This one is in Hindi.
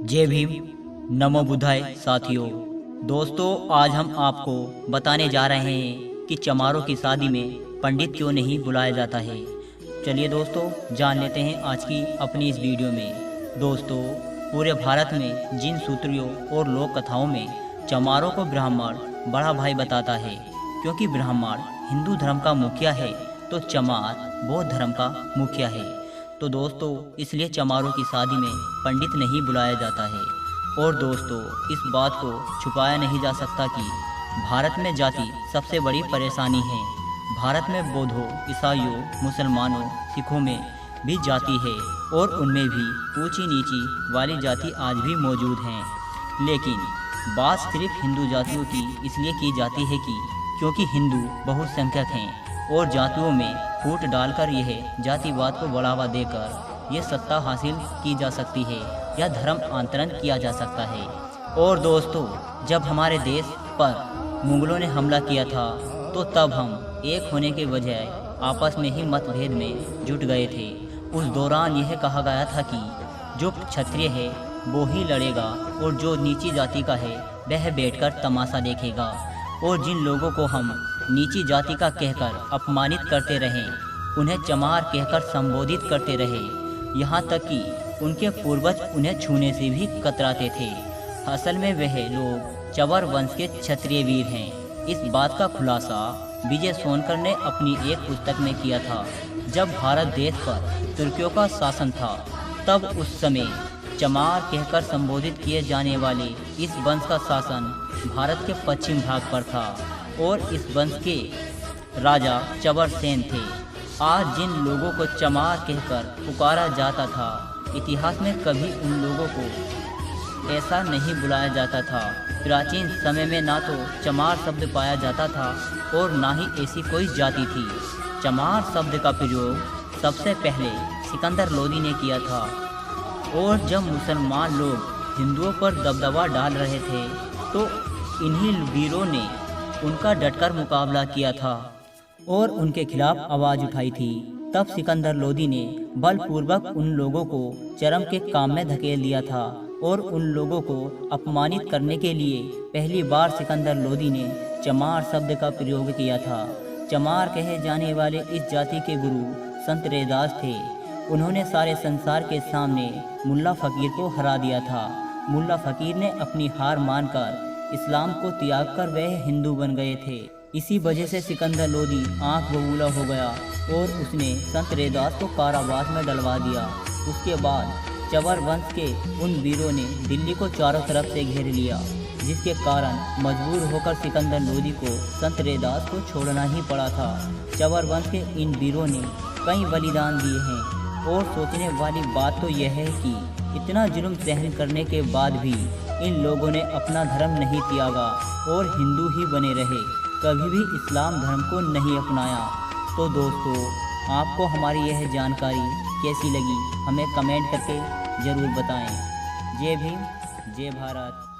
जय भीम, नमो बुद्धाय। साथियों, दोस्तों, आज हम आपको बताने जा रहे हैं कि चमारों की शादी में पंडित क्यों नहीं बुलाया जाता है। चलिए दोस्तों, जान लेते हैं आज की अपनी इस वीडियो में। दोस्तों, पूरे भारत में जिन सूत्रियों और लोक कथाओं में चमारों को ब्राह्मण बड़ा भाई बताता है, क्योंकि ब्राह्मण हिंदू धर्म का मुखिया है तो चमार बौद्ध धर्म का मुखिया है। तो दोस्तों, इसलिए चमारों की शादी में पंडित नहीं बुलाया जाता है। और दोस्तों, इस बात को छुपाया नहीं जा सकता कि भारत में जाति सबसे बड़ी परेशानी है। भारत में बौद्धों, ईसाइयों, मुसलमानों, सिखों में भी जाति है और उनमें भी ऊंची नीची वाली जाति आज भी मौजूद हैं। लेकिन बात सिर्फ हिंदू जातियों की इसलिए की जाती है कि क्योंकि हिंदू बहुसंख्यक हैं और जातियों में फूट डालकर यह जातिवाद को बढ़ावा देकर ये सत्ता हासिल की जा सकती है या धर्म आंतरण किया जा सकता है। और दोस्तों, जब हमारे देश पर मुगलों ने हमला किया था तो तब हम एक होने के बजाय आपस में ही मतभेद में जुट गए थे। उस दौरान यह कहा गया था कि जो क्षत्रिय है वो ही लड़ेगा और जो नीची जाति का है वह बैठकर तमाशा देखेगा। और जिन लोगों को हम नीची जाति का कहकर अपमानित करते रहे, उन्हें चमार कहकर संबोधित करते रहे, यहाँ तक कि उनके पूर्वज उन्हें छूने से भी कतराते थे। असल में वह लोग चवर वंश के क्षत्रिय वीर हैं। इस बात का खुलासा विजय सोनकर ने अपनी एक पुस्तक में किया था। जब भारत देश पर तुर्कियों का शासन था तब उस समय चमार कहकर संबोधित किए जाने वाले इस वंश का शासन भारत के पश्चिम भाग पर था और इस वंश के राजा चवर सेन थे। आज जिन लोगों को चमार कहकर पुकारा जाता था, इतिहास में कभी उन लोगों को ऐसा नहीं बुलाया जाता था। प्राचीन समय में ना तो चमार शब्द पाया जाता था और ना ही ऐसी कोई जाति थी। चमार शब्द का प्रयोग सबसे पहले सिकंदर लोदी ने किया था। और जब मुसलमान लोग हिंदुओं पर दबदबा डाल रहे थे तो इन्हीं वीरों ने उनका डटकर मुकाबला किया था और उनके खिलाफ आवाज़ उठाई थी। तब सिकंदर लोदी ने बलपूर्वक उन लोगों को चरम के काम में धकेल दिया था और उन लोगों को अपमानित करने के लिए पहली बार सिकंदर लोदी ने चमार शब्द का प्रयोग किया था। चमार कहे जाने वाले इस जाति के गुरु संत रैदास थे। उन्होंने सारे संसार के सामने मुल्ला फ़कीर को हरा दिया था। मुल्ला फ़कीर ने अपनी हार मानकर इस्लाम को त्याग कर वह हिंदू बन गए थे। इसी वजह से सिकंदर लोदी आंख बबूला हो गया और उसने संत रैदास को कारावास में डलवा दिया। उसके बाद चवर वंश के उन वीरों ने दिल्ली को चारों तरफ से घेर लिया, जिसके कारण मजबूर होकर सिकंदर लोदी को संत रैदास को छोड़ना ही पड़ा था। चवर वंश के इन वीरों ने कई बलिदान दिए हैं और सोचने वाली बात तो यह है कि इतना जुल्म सहन करने के बाद भी इन लोगों ने अपना धर्म नहीं त्यागा और हिंदू ही बने रहे, कभी भी इस्लाम धर्म को नहीं अपनाया। तो दोस्तों, आपको हमारी यह जानकारी कैसी लगी हमें कमेंट करके ज़रूर बताएं। जय भीम, जय भारत।